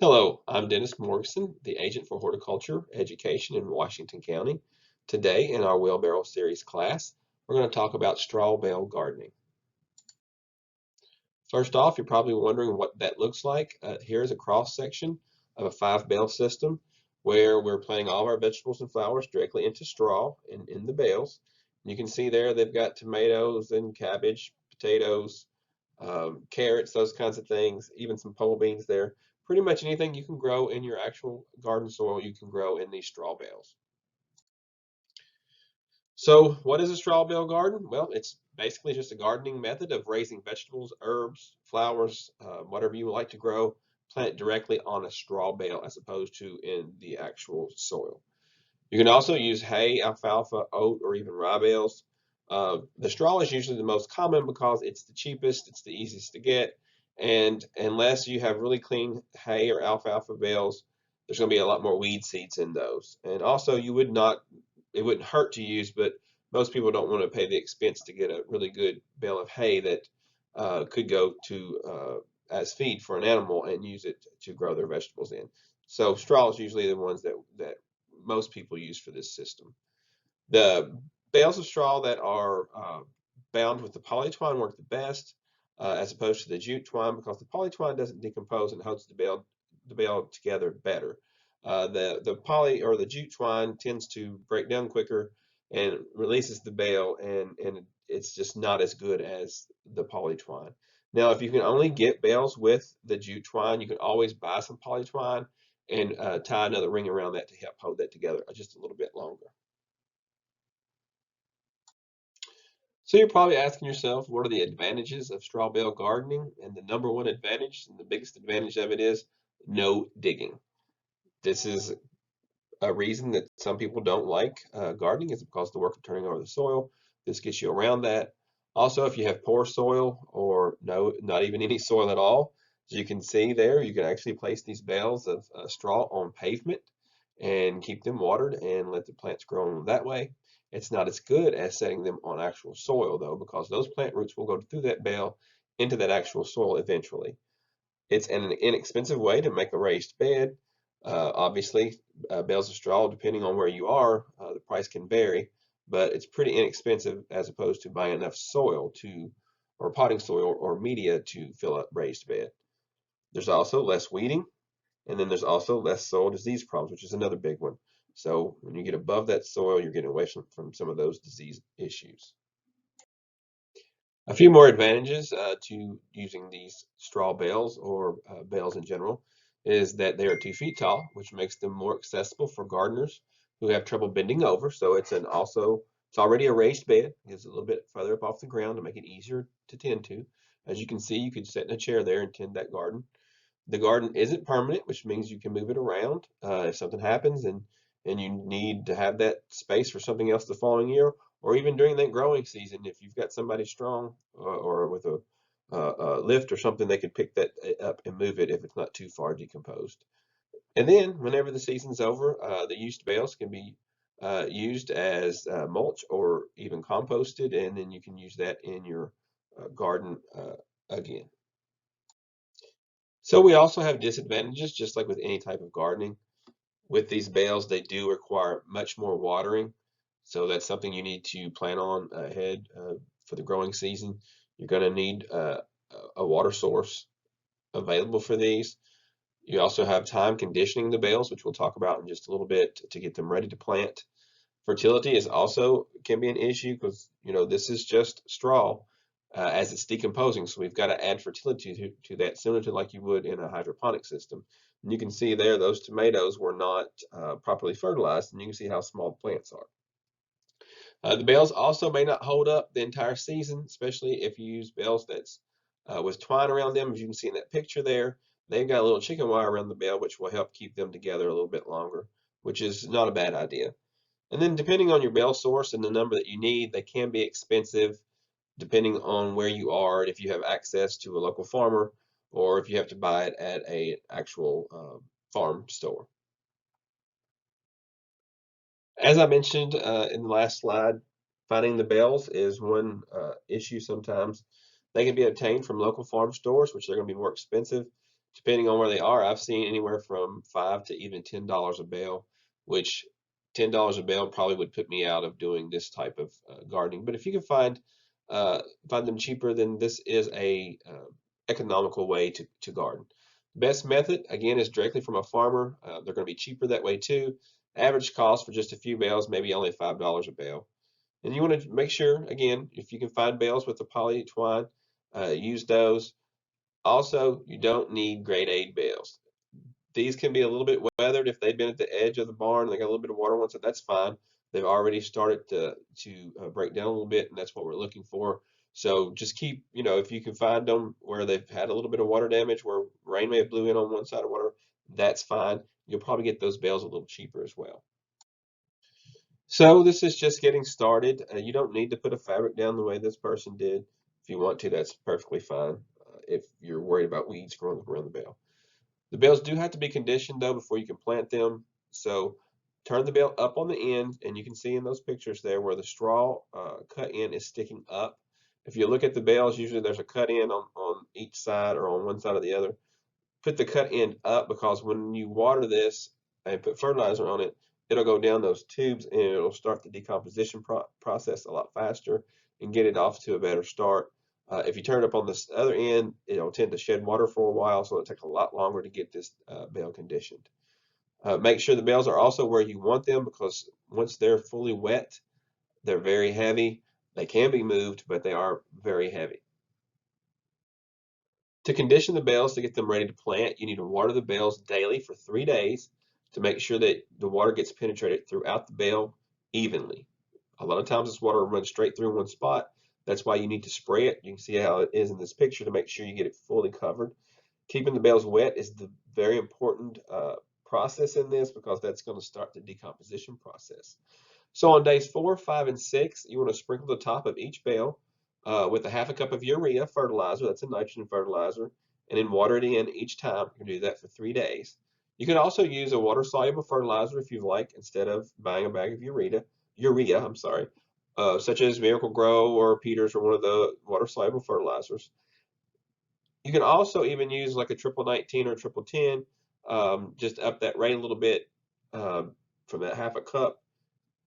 Hello, I'm Dennis Morrison, the agent for horticulture education in Washington County. Today, in our wheelbarrow series class, we're going to talk about straw bale gardening. First off, you're probably wondering what that looks like. Here's a cross section of a 5 bale system where we're planting all of our vegetables and flowers directly into straw in the bales. You can see there they've got tomatoes and cabbage, potatoes, carrots, those kinds of things, even some pole beans there. Pretty much anything you can grow in your actual garden soil, you can grow in these straw bales. So, what is a straw bale garden? Well, it's basically just a gardening method of raising vegetables, herbs, flowers, whatever you would like to grow, plant directly on a straw bale as opposed to in the actual soil. You can also use hay, alfalfa, oat, or even rye bales. The straw is usually the most common because it's the cheapest, it's the easiest to get, and unless you have really clean hay or alfalfa bales, there's going to be a lot more weed seeds in those. And also, it wouldn't hurt to use, but most people don't want to pay the expense to get a really good bale of hay that could go to as feed for an animal and use it to grow their vegetables in. So straw is usually the ones that most people use for this system. The bales of straw that are bound with the polytwine work the best, as opposed to the jute twine, because the polytwine doesn't decompose and holds the bale together better. The poly or the jute twine tends to break down quicker and releases the bale, and it's just not as good as the polytwine. Now, if you can only get bales with the jute twine, you can always buy some polytwine and tie another ring around that to help hold that together just a little bit longer. So you're probably asking yourself, what are the advantages of straw bale gardening? And the number one advantage, and the biggest advantage of it is no digging. This is a reason that some people don't like gardening is because of the work of turning over the soil. This gets you around that. Also, if you have poor soil or no, not even any soil at all, as you can see there, you can actually place these bales of straw on pavement and keep them watered and let the plants grow that way. It's not as good as setting them on actual soil though, because those plant roots will go through that bale into that actual soil eventually. It's an inexpensive way to make a raised bed. Obviously, bales of straw, depending on where you are, the price can vary, but it's pretty inexpensive as opposed to buying enough soil or potting soil or media to fill a raised bed. There's also less weeding, and then there's also less soil disease problems, which is another big one. So when you get above that soil, you're getting away from some of those disease issues. A few more advantages to using these straw bales or bales in general is that they are 2 feet tall, which makes them more accessible for gardeners who have trouble bending over. So it's already a raised bed. It's a little bit further up off the ground to make it easier to tend to. As you can see, you could sit in a chair there and tend that garden. The garden isn't permanent, which means you can move it around if something happens and you need to have that space for something else the following year, or even during that growing season. If you've got somebody strong or with a lift or something, they could pick that up and move it if it's not too far decomposed. And then, whenever the season's over, the used bales can be used as mulch or even composted, and then you can use that in your garden again. So we also have disadvantages, just like with any type of gardening. With these bales, they do require much more watering. So that's something you need to plan on ahead for the growing season. You're going to need a water source available for these. You also have time conditioning the bales, which we'll talk about in just a little bit to get them ready to plant. Fertility is also can be an issue because this is just straw as it's decomposing, so we've got to add fertility to that, similar to like you would in a hydroponic system. And you can see there those tomatoes were not properly fertilized, and you can see how small the plants are. The bales also may not hold up the entire season, especially if you use bales that's with twine around them. As you can see in that picture there, they've got a little chicken wire around the bale, which will help keep them together a little bit longer, which is not a bad idea. And then depending on your bale source and the number that you need, they can be expensive depending on where you are, if you have access to a local farmer or if you have to buy it at a actual farm store. As I mentioned in the last slide, finding the bales is one issue sometimes. They can be obtained from local farm stores, which are going to be more expensive. Depending on where they are, I've seen anywhere from $5 to even $10 a bale, which $10 a bale probably would put me out of doing this type of gardening. But if you can uh, find them cheaper, then this is a economical way to garden. Best method, again, is directly from a farmer. They're going to be cheaper that way too. Average cost for just a few bales, maybe only $5 a bale. And you want to make sure, again, if you can find bales with the poly twine, use those. Also, you don't need grade A bales. These can be a little bit weathered if they've been at the edge of the barn and they got a little bit of water on it, so that's fine. They've already started to break down a little bit, and that's what we're looking for. So just keep, if you can find them where they've had a little bit of water damage, where rain may have blew in on one side of water, that's fine. You'll probably get those bales a little cheaper as well. So this is just getting started. You don't need to put a fabric down the way this person did. If you want to, that's perfectly fine. If you're worried about weeds growing around the bale. The bales do have to be conditioned though before you can plant them. So turn the bale up on the end, and you can see in those pictures there where the straw cut in is sticking up. If you look at the bales, usually there's a cut in on each side or on one side or the other. Put the cut end up, because when you water this and put fertilizer on it, it'll go down those tubes and it'll start the decomposition process a lot faster and get it off to a better start. If you turn it up on this other end, it'll tend to shed water for a while, so it'll take a lot longer to get this bale conditioned. Make sure the bales are also where you want them, because once they're fully wet, they're very heavy. They can be moved, but they are very heavy. To condition the bales to get them ready to plant, you need to water the bales daily for 3 days to make sure that the water gets penetrated throughout the bale evenly. A lot of times this water runs straight through one spot. That's why you need to spray it. You can see how it is in this picture to make sure you get it fully covered. Keeping the bales wet is the very important process in this, because that's going to start the decomposition process. So on days 4, 5, and 6, you want to sprinkle the top of each bale with a half a cup of urea fertilizer, that's a nitrogen fertilizer, and then water it in each time. You can do that for 3 days. You can also use a water-soluble fertilizer if you like, instead of buying a bag of urea, I'm sorry, such as Miracle Grow or Peters or one of the water-soluble fertilizers. You can also even use like a triple 19 or triple 10, just up that rate a little bit from that half a cup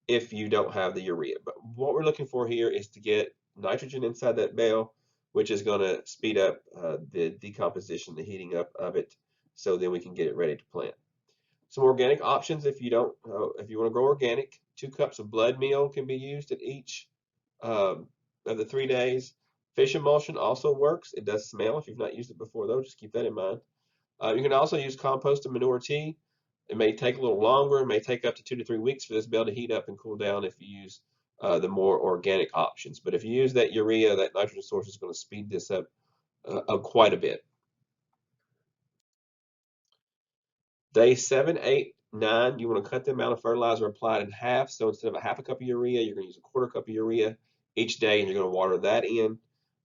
if you don't have the urea. But what we're looking for here is to get nitrogen inside that bale, which is going to speed up the decomposition, the heating up of it, so then we can get it ready to plant. Some organic options if you want to grow organic. 2 cups of blood meal can be used at each um, of the 3 days. Fish emulsion also works. It does smell if you've not used it before, though. Just keep that in mind. You can also use compost and manure tea. It may take a little longer. It may take up to 2 to 3 weeks for this bale to heat up and cool down if you use the more organic options. But if you use that urea, that nitrogen source is going to speed this up quite a bit. Day 7, 8, 9, you want to cut the amount of fertilizer applied in half. So instead of a half a cup of urea, you're going to use a quarter cup of urea each day, and you're going to water that in.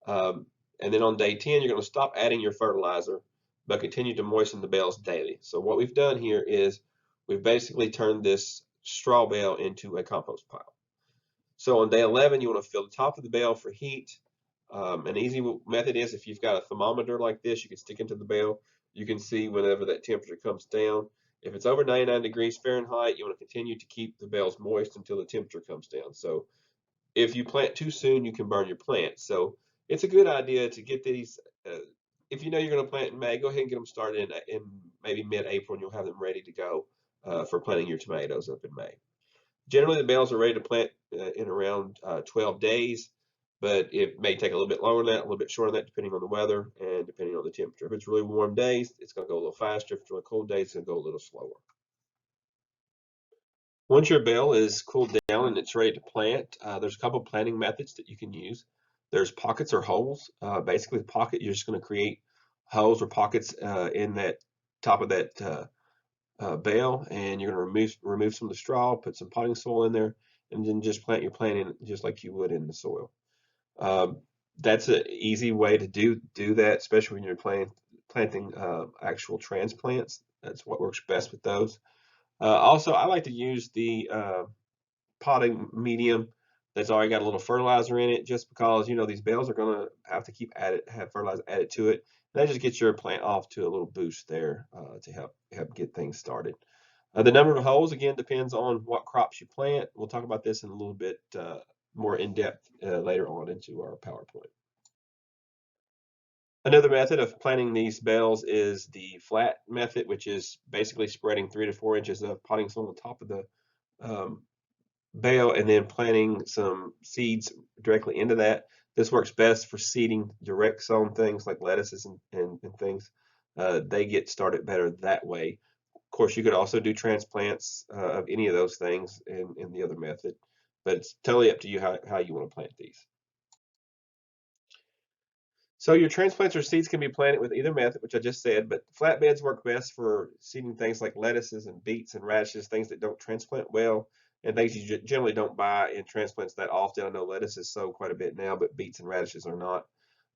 And then on day 10, you're going to stop adding your fertilizer, but continue to moisten the bales daily. So what we've done here is we've basically turned this straw bale into a compost pile. So on day 11, you want to fill the top of the bale for heat. An easy method is, if you've got a thermometer like this, you can stick into the bale. You can see whenever that temperature comes down. If it's over 99 degrees Fahrenheit, you want to continue to keep the bales moist until the temperature comes down. So if you plant too soon, you can burn your plant. So it's a good idea to get these. If you know you're going to plant in May, go ahead and get them started in maybe mid-April, and you'll have them ready to go for planting your tomatoes up in May. Generally, the bales are ready to plant in around 12 days, but it may take a little bit longer than that, a little bit shorter than that, depending on the weather and depending on the temperature. If it's really warm days, it's going to go a little faster. If it's really cold days, it's going to go a little slower. Once your bale is cooled down and it's ready to plant, there's a couple planting methods that you can use. There's pockets or holes. Basically, pocket, you're just going to create holes or pockets in that top of that bale, and you're going to remove some of the straw, put some potting soil in there, and then just plant your plant in just like you would in the soil. That's an easy way to do that, especially when you're planting actual transplants. That's what works best with those. Also, I like to use the potting medium that's already got a little fertilizer in it, just because these bales are going to have to have fertilizer added to it, That just gets your plant off to a little boost there to help get things started. The number of holes again depends on what crops you plant. We'll talk about this in a little bit more in depth later on into our PowerPoint. Another method of planting these bales is the flat method, which is basically spreading 3 to 4 inches of potting soil on top of the um, bale and then planting some seeds directly into that. This works best for seeding direct sown things like lettuces and things. They get started better that way. Of course, you could also do transplants of any of those things in the other method, but it's totally up to you how you want to plant these. So your transplants or seeds can be planted with either method, which I just said, but flatbeds work best for seeding things like lettuces and beets and radishes, things that don't transplant well, and things you generally don't buy in transplants that often. I know lettuce is sold quite a bit now, but beets and radishes are not.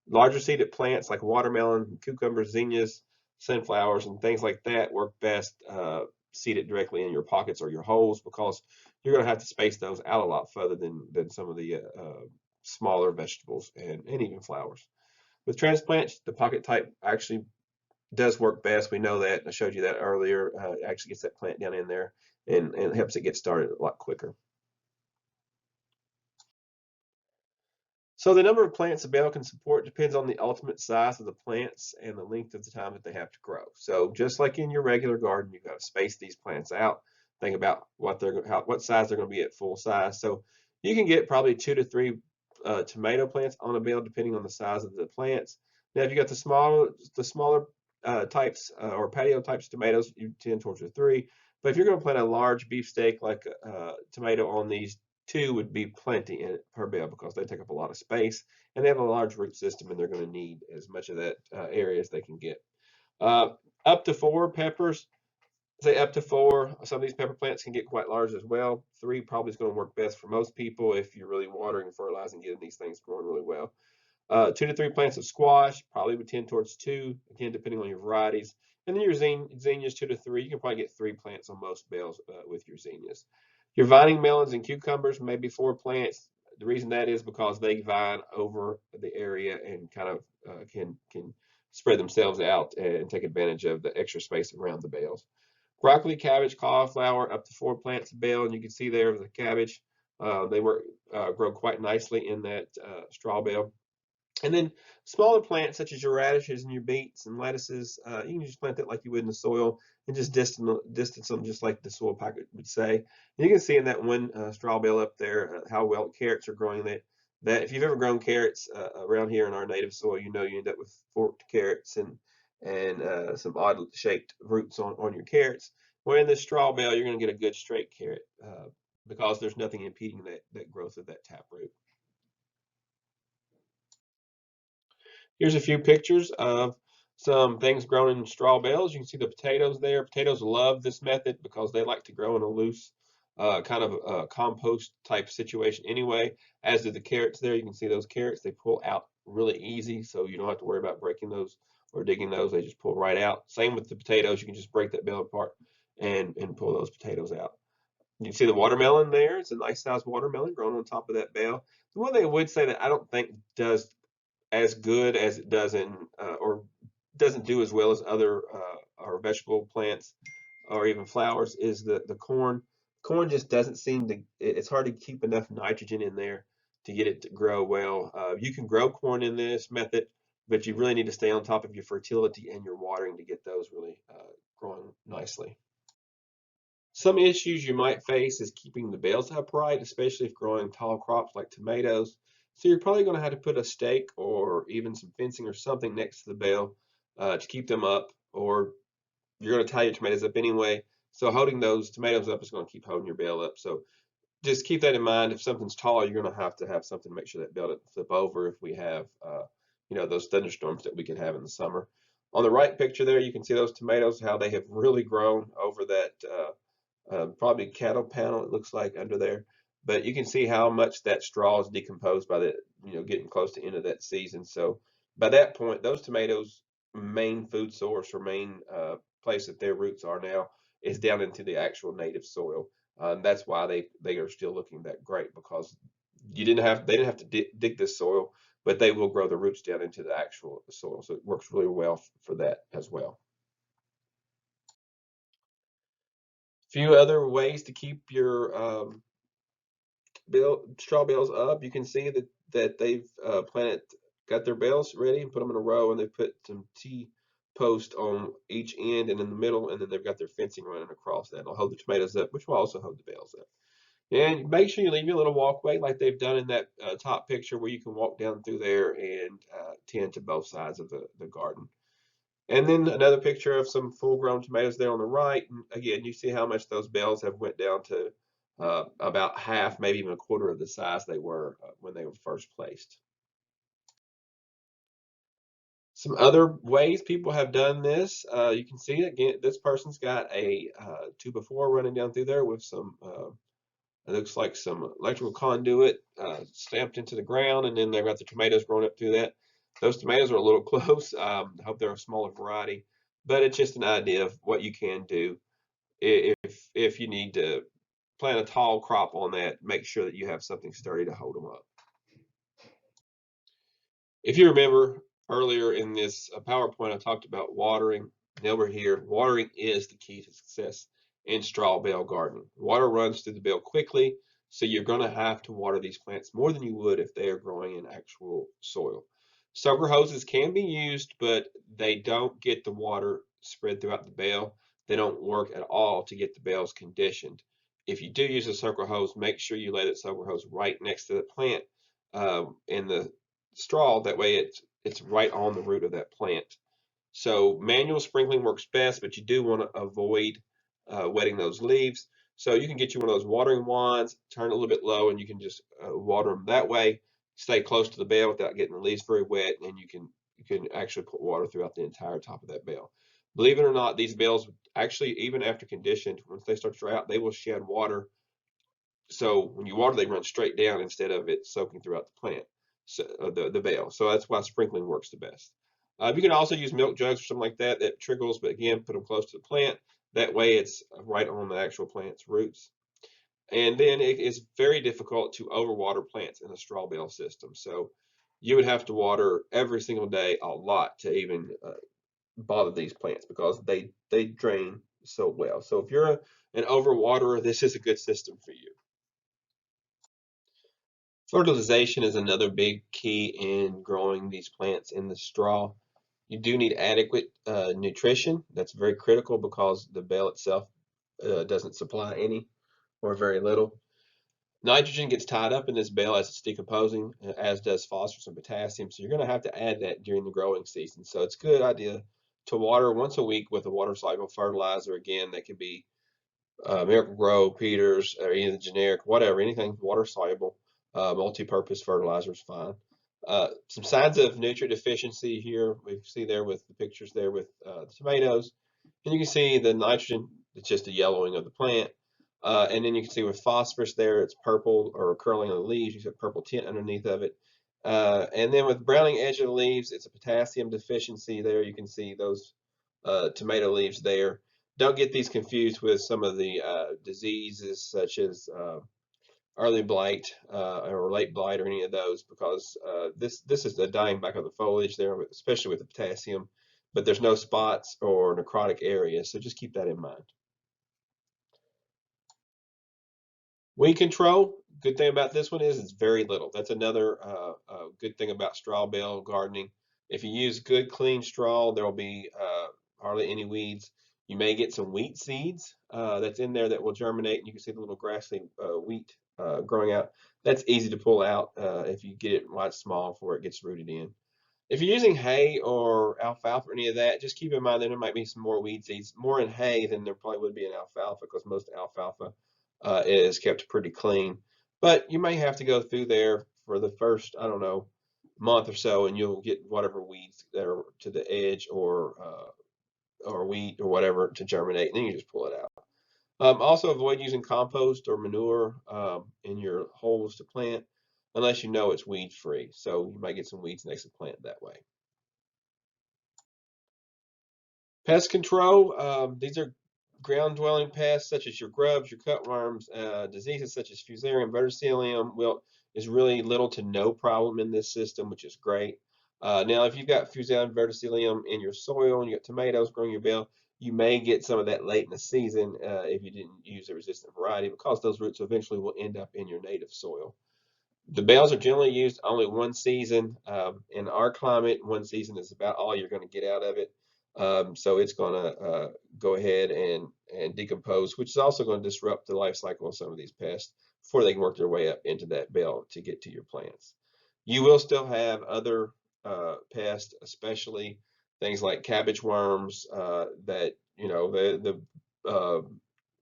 Larger seeded plants like watermelon, cucumbers, zinnias, sunflowers, and things like that work best seeded directly in your pockets or your holes because you're going to have to space those out a lot further than some of the smaller vegetables and even flowers. With transplants, the pocket type actually does work best. We know that. I showed you that earlier. It actually gets that plant down in there and helps it get started a lot quicker. So the number of plants a bale can support depends on the ultimate size of the plants and the length of the time that they have to grow. So just like in your regular garden, you've got to space these plants out. Think about what size they're going to be at full size. So you can get probably 2 to 3 tomato plants on a bale depending on the size of the plants. Now, if you got the smaller types or patio types of tomatoes, you tend towards a 3. But if you're going to plant a large beefsteak like tomato on these, 2 would be plenty in per bale because they take up a lot of space and they have a large root system and they're going to need as much of that area as they can get. Uh, Up to 4 peppers, say up to 4. Some of these pepper plants can get quite large as well. 3 probably is going to work best for most people if you're really watering and fertilizing, getting these things growing really well. 2 to 3 plants of squash, probably would tend towards 2, again, depending on your varieties. And then your zinnias, 2 to 3. You can probably get 3 plants on most bales with your zinnias. Your vining melons and cucumbers, maybe 4 plants. The reason that is because they vine over the area and kind of can spread themselves out and take advantage of the extra space around the bales. Broccoli, cabbage, cauliflower, up to 4 plants a bale, and you can see there the cabbage. Grow quite nicely in that straw bale. And then smaller plants such as your radishes and your beets and lettuces, you can just plant that like you would in the soil and just distance them just like the soil packet would say. And you can see in that one straw bale up there how well carrots are growing. That if you've ever grown carrots around here in our native soil, you know you end up with forked carrots and some odd shaped roots on your carrots. Where in this straw bale, you're going to get a good straight carrot because there's nothing impeding that growth of that taproot. Here's a few pictures of some things grown in straw bales. You can see the potatoes there. Potatoes love this method because they like to grow in a loose kind of a compost type situation anyway, as do the carrots there. You can see those carrots, they pull out really easy, so you don't have to worry about breaking those or digging those. They just pull right out. Same with the potatoes. You can just break that bale apart and pull those potatoes out. You can see the watermelon there. It's a nice sized watermelon growing on top of that bale. The one thing I would say that I don't think does as good as it does in or doesn't do as well as other or vegetable plants or even flowers is the corn. Corn just doesn't seem to. It's hard to keep enough nitrogen in there to get it to grow well. You can grow corn in this method, but you really need to stay on top of your fertility and your watering to get those really growing nicely. Some issues you might face is keeping the bales upright, especially if growing tall crops like tomatoes. So you're probably going to have to put a stake or even some fencing or something next to the bale to keep them up, or you're going to tie your tomatoes up anyway. So holding those tomatoes up is going to keep holding your bale up. So just keep that in mind. If something's tall, you're going to have something to make sure that bale doesn't flip over if we have, those thunderstorms that we can have in the summer. On the right picture there, you can see those tomatoes, how they have really grown over that probably cattle panel, it looks like under there. But you can see how much that straw is decomposed by the, getting close to the end of that season. So by that point, those tomatoes' main food source or main place that their roots are now is down into the actual native soil. That's why they are still looking that great because they didn't have to dig this soil. but they will grow the roots down into the actual soil. So it works really well for that as well. A few other ways to keep your straw bales up. You can see that they've got their bales ready and put them in a row, and they've put some T posts on each end and in the middle, and then they've got their fencing running across that. It'll hold the tomatoes up, which will also hold the bales up. And make sure you leave your little walkway like they've done in that top picture where you can walk down through there and tend to both sides of the garden. And then another picture of some full-grown tomatoes there on the right. And again, you see how much those bells have went down to about half, maybe even a quarter of the size they were when they were first placed. Some other ways people have done this, you can see again, this person's got a 2x4 running down through there with some, it looks like some electrical conduit stamped into the ground, and then they've got the tomatoes growing up through that. Those tomatoes are a little close. I hope they're a smaller variety, but it's just an idea of what you can do if you need to plant a tall crop on that. Make sure that you have something sturdy to hold them up. If you remember earlier in this PowerPoint, I talked about watering. Now we're here. Watering is the key to success in straw bale gardening. Water runs through the bale quickly, so you're going to have to water these plants more than you would if they are growing in actual soil. Soaker hoses can be used, but they don't get the water spread throughout the bale. They don't work at all to get the bales conditioned. If you do use a soaker hose, make sure you lay that soaker hose right next to the plant in the straw. That way it's right on the root of that plant. So manual sprinkling works best, but you do want to avoid wetting those leaves. So you can get you one of those watering wands, turn it a little bit low, and you can just water them that way. Stay close to the bale without getting the leaves very wet, and you can actually put water throughout the entire top of that bale. Believe it or not, these bales actually, even after conditioned, once they start to dry out, they will shed water. So when you water, they run straight down instead of it soaking throughout the plant, so, the bale. So that's why sprinkling works the best. You can also use milk jugs or something like that that trickles, but again, put them close to the plant. That way it's right on the actual plant's roots. And then it is very difficult to overwater plants in a straw bale system. So you would have to water every single day a lot to even bother these plants because they drain so well. So if you're an overwaterer, this is a good system for you. Fertilization is another big key in growing these plants in the straw. You do need adequate nutrition. That's very critical because the bale itself doesn't supply any or very little. Nitrogen gets tied up in this bale as it's decomposing, as does phosphorus and potassium. So you're going to have to add that during the growing season. So it's a good idea to water once a week with a water-soluble fertilizer. Again, that could be Miracle Grow, Peters, or any of the generic, whatever, anything water soluble, multi-purpose fertilizer is fine. Some signs of nutrient deficiency here we see there with the pictures there with the tomatoes, and you can see the nitrogen. It's just a yellowing of the plant, and then you can see with phosphorus there, it's purple or curling on the leaves. You see a purple tint underneath of it, and then with browning edge of the leaves, it's a potassium deficiency there. You can see those tomato leaves there. Don't get these confused with some of the diseases such as early blight or late blight or any of those, because this is the dying back of the foliage there, especially with the potassium, but there's no spots or necrotic areas, so just keep that in mind. Weed control, good thing about this one is it's very little. That's another good thing about straw bale gardening. If you use good clean straw, there will be hardly any weeds. You may get some wheat seeds that's in there that will germinate, and you can see the little grassy wheat growing out. That's easy to pull out if you get it right small before it gets rooted in. If you're using hay or alfalfa or any of that, just keep in mind that there might be some more weed seeds, more in hay than there probably would be in alfalfa, because most alfalfa is kept pretty clean. But you may have to go through there for the first, I don't know, month or so, and you'll get whatever weeds that are to the edge or wheat or whatever to germinate, and then you just pull it out. Also, avoid using compost or manure in your holes to plant unless you know it's weed free. So you might get some weeds next to the plant that way. Pest control, these are ground dwelling pests such as your grubs, your cutworms, diseases such as Fusarium, Verticillium, wilt. is really little to no problem in this system, which is great. Now, if you've got Fusarium verticillium in your soil and you got tomatoes growing your bale, you may get some of that late in the season if you didn't use a resistant variety, because those roots eventually will end up in your native soil. The bales are generally used only one season. In our climate, one season is about all you're going to get out of it. So it's going to go ahead and decompose, which is also going to disrupt the life cycle of some of these pests before they can work their way up into that bale to get to your plants. You will still have other pests, especially things like cabbage worms that, the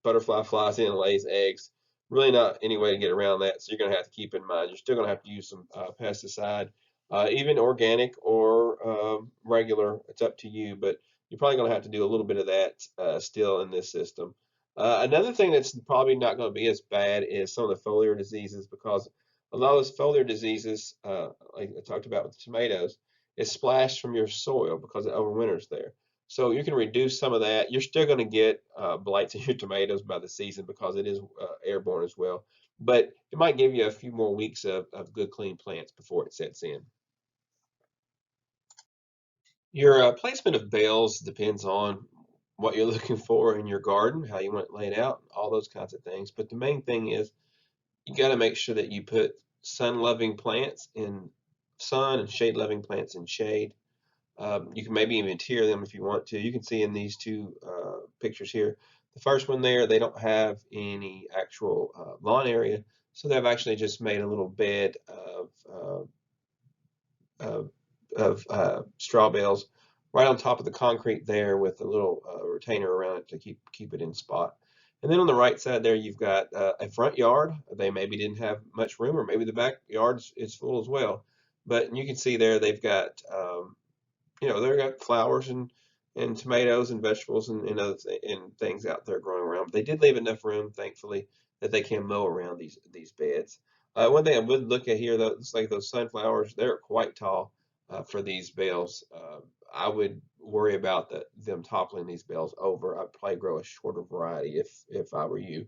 butterfly flies in and lays eggs. Really not any way to get around that. So you're going to have to keep in mind, you're still going to have to use some pesticide, even organic or regular. It's up to you, but you're probably going to have to do a little bit of that still in this system. Another thing that's probably not going to be as bad is some of the foliar diseases, because a lot of those foliar diseases, like I talked about with tomatoes, is splashed from your soil because it overwinters there. So you can reduce some of that. You're still going to get blights in your tomatoes by the season because it is airborne as well. But it might give you a few more weeks of good, clean plants before it sets in. Your placement of bales depends on what you're looking for in your garden, how you want it laid out, all those kinds of things. But the main thing is you got to make sure that you put sun-loving plants in sun and shade-loving plants in shade. You can maybe even tier them if you want to. You can see in these two pictures here, the first one there, they don't have any actual lawn area, so they've actually just made a little bed of, straw bales right on top of the concrete there with a little retainer around it to keep it in spot. And then on the right side there, you've got a front yard. They maybe didn't have much room, or maybe the backyard is full as well. But you can see there they've got they've got flowers and tomatoes and vegetables and other and things out there growing around. But they did leave enough room, thankfully, that they can mow around these beds. One thing I would look at here, though, it's like those sunflowers. They're quite tall for these bales. I would worry about them toppling these bales over. I'd probably grow a shorter variety if I were you.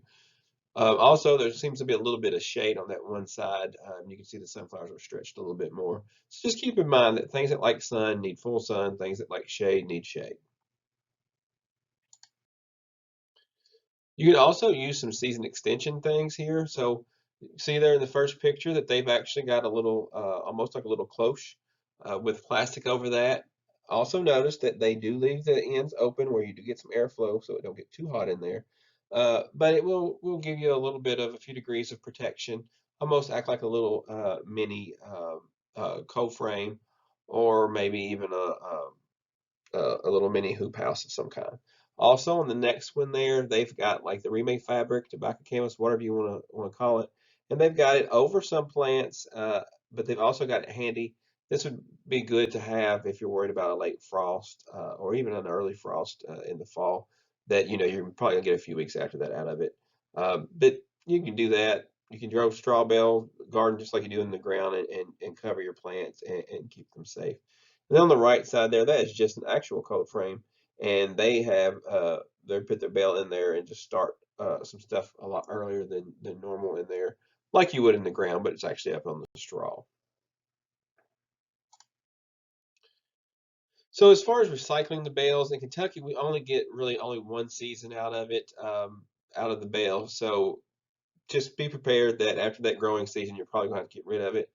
Also, there seems to be a little bit of shade on that one side. You can see the sunflowers are stretched a little bit more. So just keep in mind that things that like sun need full sun, things that like shade need shade. You can also use some season extension things here. So see there in the first picture that they've actually got a little, almost like a little cloche with plastic over that. Also notice that they do leave the ends open where you do get some airflow so it don't get too hot in there. But it will give you a little bit of a few degrees of protection, almost act like a little mini cold frame, or maybe even a little mini hoop house of some kind. Also, on the next one there, they've got like the remade fabric, tobacco canvas, whatever you want to call it, and they've got it over some plants, but they've also got it handy. This would be good to have if you're worried about a late frost or even an early frost in the fall. That you're probably gonna get a few weeks after that out of it. But you can do that. You can grow straw bale garden just like you do in the ground, and cover your plants and keep them safe. And then on the right side there, that is just an actual coat frame, and they put their bale in there and just start some stuff a lot earlier than normal in there, like you would in the ground, but it's actually up on the straw. So as far as recycling the bales in Kentucky, we only get really only one season out of it, out of the bale. So just be prepared that after that growing season, you're probably going to have to get rid of it.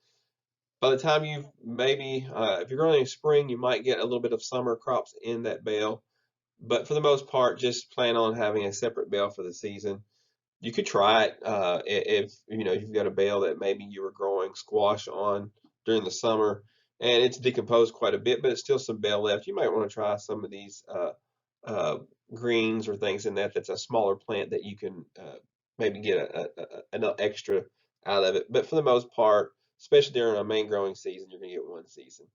By the time you maybe, if you're growing in spring, you might get a little bit of summer crops in that bale. But for the most part, just plan on having a separate bale for the season. You could try it if you've got a bale that maybe you were growing squash on during the summer and it's decomposed quite a bit, but it's still some bale left. You might want to try some of these uh, greens or things in that's a smaller plant that you can maybe get an extra out of it. But for the most part, especially during a main growing season, you're going to get one season.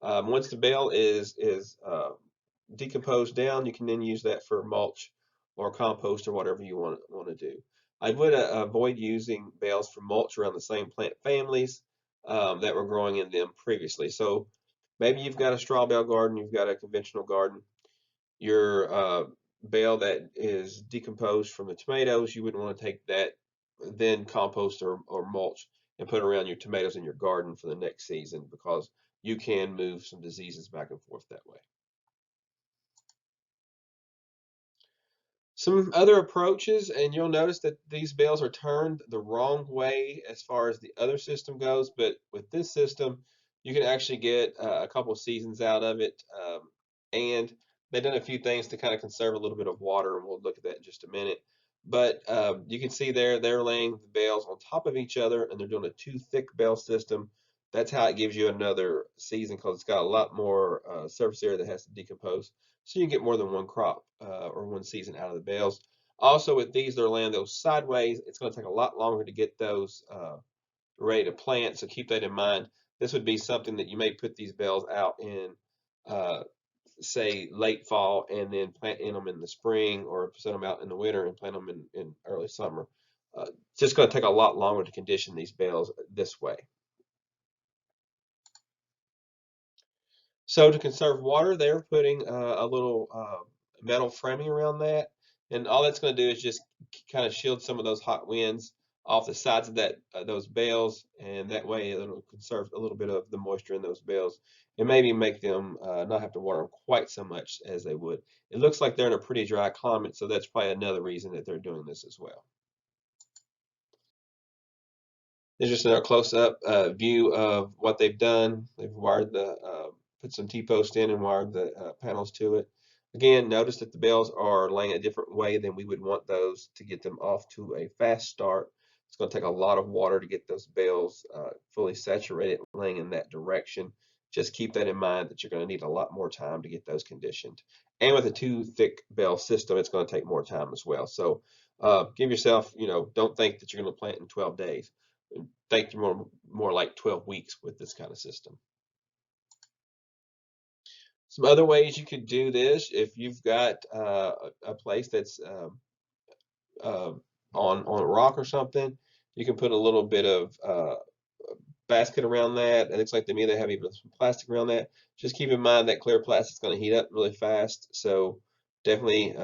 Once the bale is decomposed down, you can then use that for mulch or compost or whatever you want to do. I would avoid using bales for mulch around the same plant families that were growing in them previously. So maybe you've got a straw bale garden, you've got a conventional garden, your bale that is decomposed from the tomatoes, you wouldn't want to take that, then compost or mulch and put around your tomatoes in your garden for the next season, because you can move some diseases back and forth that way. Some other approaches, and you'll notice that these bales are turned the wrong way as far as the other system goes, but with this system, you can actually get a couple of seasons out of it. And they've done a few things to kind of conserve a little bit of water, and we'll look at that in just a minute. But you can see there, they're laying the bales on top of each other, and they're doing a two thick bale system. That's how it gives you another season, because it's got a lot more surface area that has to decompose, so you can get more than one crop or one season out of the bales. Also, with these, they're laying those sideways. It's going to take a lot longer to get those ready to plant, so keep that in mind. This would be something that you may put these bales out in, uh, say, late fall, and then plant in them in the spring, or set them out in the winter and plant them in early summer. It's just going to take a lot longer to condition these bales this way. So to conserve water, they're putting a little metal framing around that, and all that's going to do is just kind of shield some of those hot winds off the sides of that those bales, and that way it'll conserve a little bit of the moisture in those bales, and maybe make them not have to water them quite so much as they would. It looks like they're in a pretty dry climate, so that's probably another reason that they're doing this as well. There's just another close-up view of what they've done. They've wired put some T-post in and wired the panels to it. Again, notice that the bales are laying a different way than we would want those to get them off to a fast start. It's going to take a lot of water to get those bales fully saturated, laying in that direction. Just keep that in mind, that you're going to need a lot more time to get those conditioned. And with a two thick bale system, it's going to take more time as well. So give yourself, don't think that you're going to plant in 12 days. Think more like 12 weeks with this kind of system. Some other ways you could do this, if you've got a place that's uh, on a rock or something, you can put a little bit of basket around that. It looks like to me they have even some plastic around that. Just keep in mind that clear plastic is going to heat up really fast, so definitely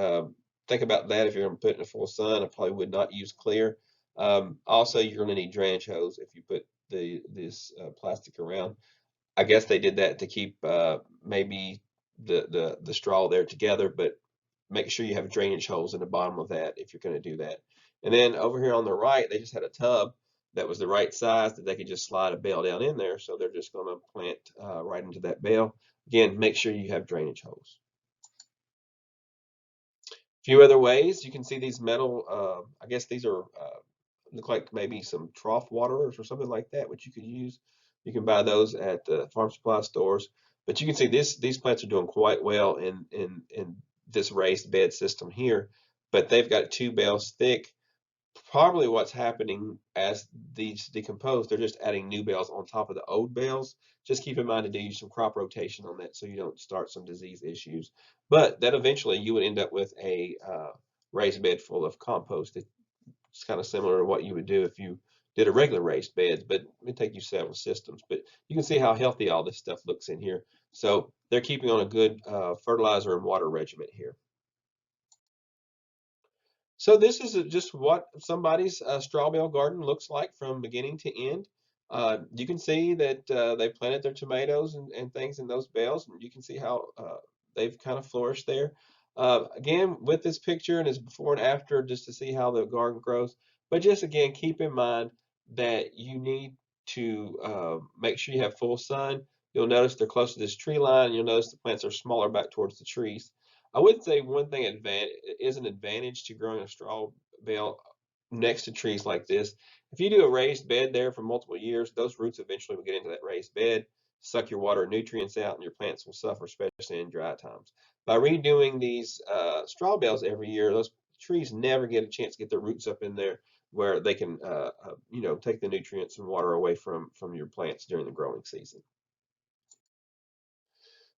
think about that if you're going to put it in the full sun. I probably would not use clear. Also, you're going to need drainage hose if you put this plastic around. I guess they did that to keep maybe the straw there together, but make sure you have drainage holes in the bottom of that if you're going to do that. And then over here on the right, they just had a tub that was the right size that they could just slide a bale down in there. So they're just going to plant right into that bale. Again, make sure you have drainage holes. A few other ways you can see these metal. I guess these are look like maybe some trough waterers or something like that, which you could use. You can buy those at the farm supply stores. But you can see these plants are doing quite well in this raised bed system here. But they've got two bales thick. Probably what's happening as these decompose, they're just adding new bales on top of the old bales. Just keep in mind to do some crop rotation on that, so you don't start some disease issues. But that eventually you would end up with a raised bed full of compost. It's kind of similar to what you would do if you did a regular raised bed, but it would take you several systems. But you can see how healthy all this stuff looks in here. So they're keeping on a good fertilizer and water regimen here. So this is just what somebody's straw bale garden looks like from beginning to end. You can see that they planted their tomatoes and things in those bales, and you can see how they've kind of flourished there. Again, with this picture and it's before and after, just to see how the garden grows. But just again, keep in mind that you need to make sure you have full sun. You'll notice they're close to this tree line. You'll notice the plants are smaller back towards the trees. I would say one thing is an advantage to growing a straw bale next to trees like this. If you do a raised bed there for multiple years, those roots eventually will get into that raised bed, suck your water and nutrients out, and your plants will suffer, especially in dry times. By redoing these straw bales every year, those trees never get a chance to get their roots up in there where they can, take the nutrients and water away from your plants during the growing season.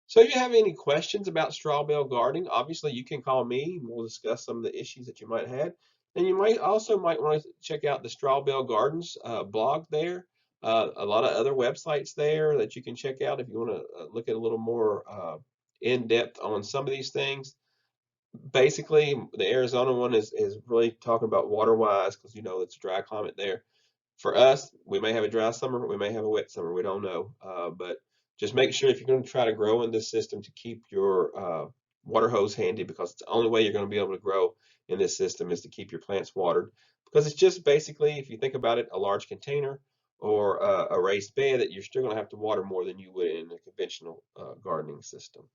So if you have any questions about straw bale gardening, obviously you can call me and we'll discuss some of the issues that you might have. And you might want to check out the Straw Bale Gardens blog there. A lot of other websites there that you can check out if you want to look at a little more in depth on some of these things. Basically, the Arizona one is really talking about water wise, because it's a dry climate there. For us, we may have a dry summer, we may have a wet summer, we don't know. But just make sure if you're going to try to grow in this system to keep your water hose handy, because it's the only way you're going to be able to grow in this system is to keep your plants watered. Because it's just basically, if you think about it, a large container or a raised bed that you're still going to have to water more than you would in a conventional gardening system.